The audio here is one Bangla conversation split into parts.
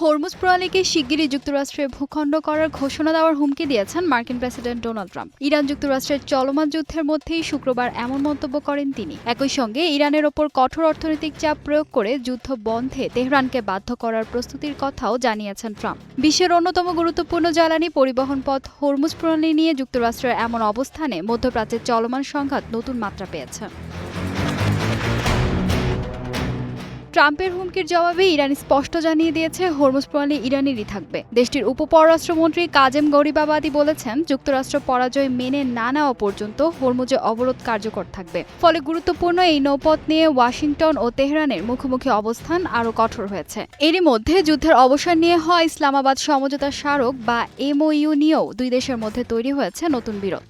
হরমুজ প্রণালীকে শিগগিরই যুক্তরাষ্ট্রে ভূখণ্ড করার ঘোষণা দেওয়ার হুমকি দিয়েছেন মার্কিন প্রেসিডেন্ট ডোনাল্ড ট্রাম্প। ইরান যুক্তরাষ্ট্রের চলমান যুদ্ধের মধ্যেই শুক্রবার এমন মন্তব্য করেন তিনি। একই সঙ্গে ইরানের ওপর কঠোর অর্থনৈতিক চাপ প্রয়োগ করে যুদ্ধ বন্ধে তেহরানকে বাধ্য করার প্রস্তুতির কথাও জানিয়েছেন ট্রাম্প। বিশ্বের অন্যতম গুরুত্বপূর্ণ জ্বালানি পরিবহন পথ হরমুজ প্রণালী নিয়ে যুক্তরাষ্ট্রের এমন অবস্থানে মধ্যপ্রাচ্যের চলমান সংঘাত নতুন মাত্রা পেয়েছে। ট্রাম্পের হুমকির জবাবে ইরান স্পষ্ট জানিয়ে দিয়েছে হরমুজ প্রণালী ইরানেরই থাকবে। দেশটির উপপররাষ্ট্রমন্ত্রী কাজেম গরিবাবাদী বলেছেন, যুক্তরাষ্ট্র পরাজয় মেনে না নেওয়া পর্যন্ত হরমুজে অবরোধ কার্যকর থাকবে। ফলে গুরুত্বপূর্ণ এই নৌপথ নিয়ে ওয়াশিংটন ও তেহরানের মুখোমুখি অবস্থান আরও কঠোর হয়েছে। এরই মধ্যে যুদ্ধের অবসান নিয়ে হয় ইসলামাবাদ সমঝোতা স্মারক বা MOU নিয়েও দুই দেশের মধ্যে তৈরি হয়েছে নতুন বিরোধ।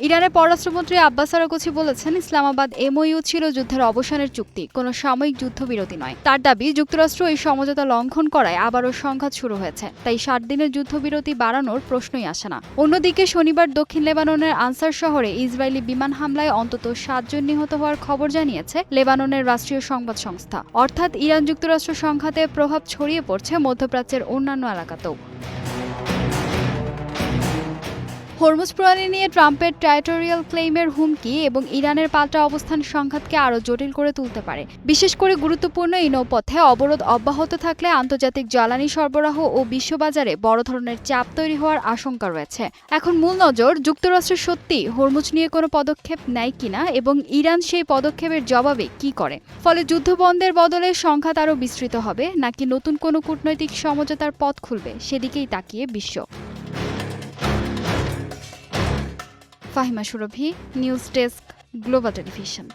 ইরানের পররাষ্ট্রমন্ত্রী আব্বাস আরাগচি বলেছেন, ইসলামাবাদ MOU ছিল যুদ্ধের অবসানের চুক্তি, কোনো সাময়িক যুদ্ধবিরতি নয়। তার দাবি, যুক্তরাষ্ট্র এই সমঝোতা লঙ্ঘন করায় আবারও সংঘাত শুরু হয়েছে, তাই 60 দিনের যুদ্ধবিরতি বাড়ানোর প্রশ্নই আসে না। অন্যদিকে শনিবার দক্ষিণ লেবাননের আনসার শহরে ইসরায়েলি বিমান হামলায় অন্তত 7 জন নিহত হওয়ার খবর জানিয়েছে লেবাননের রাষ্ট্রীয় সংবাদ সংস্থা। অর্থাৎ ইরান যুক্তরাষ্ট্র সংঘাতে প্রভাব ছড়িয়ে পড়ছে মধ্যপ্রাচ্যের অন্যান্য এলাকাতেও। হরমুজ প্রণালী নিয়ে ট্রাম্পের টেরিটোরিয়াল ক্লেইমের হুমকি এবং ইরানের পাল্টা অবস্থান সংঘাতকে আরও জটিল করে তুলতে পারে। বিশেষ করে গুরুত্বপূর্ণ এই নৌপথে অবরোধ অব্যাহত থাকলে আন্তর্জাতিক জ্বালানি সরবরাহ ও বিশ্ববাজারে বড় ধরনের চাপ তৈরি হওয়ার আশঙ্কা রয়েছে। এখন মূল নজর যুক্তরাষ্ট্র সত্যি হরমুজ নিয়ে কোনো পদক্ষেপ নেয় কিনা এবং ইরান সেই পদক্ষেপের জবাবে কি করে। ফলে যুদ্ধ বন্ধের বদলে সংঘাত আরও বিস্তৃত হবে নাকি নতুন কোনো কূটনৈতিক সমঝোতার পথ খুলবে, সেদিকেই তাকিয়ে বিশ্ব। ফাহিমা সুরভি, নিউজ ডেস্ক, গ্লোবাল টেলিভিশন।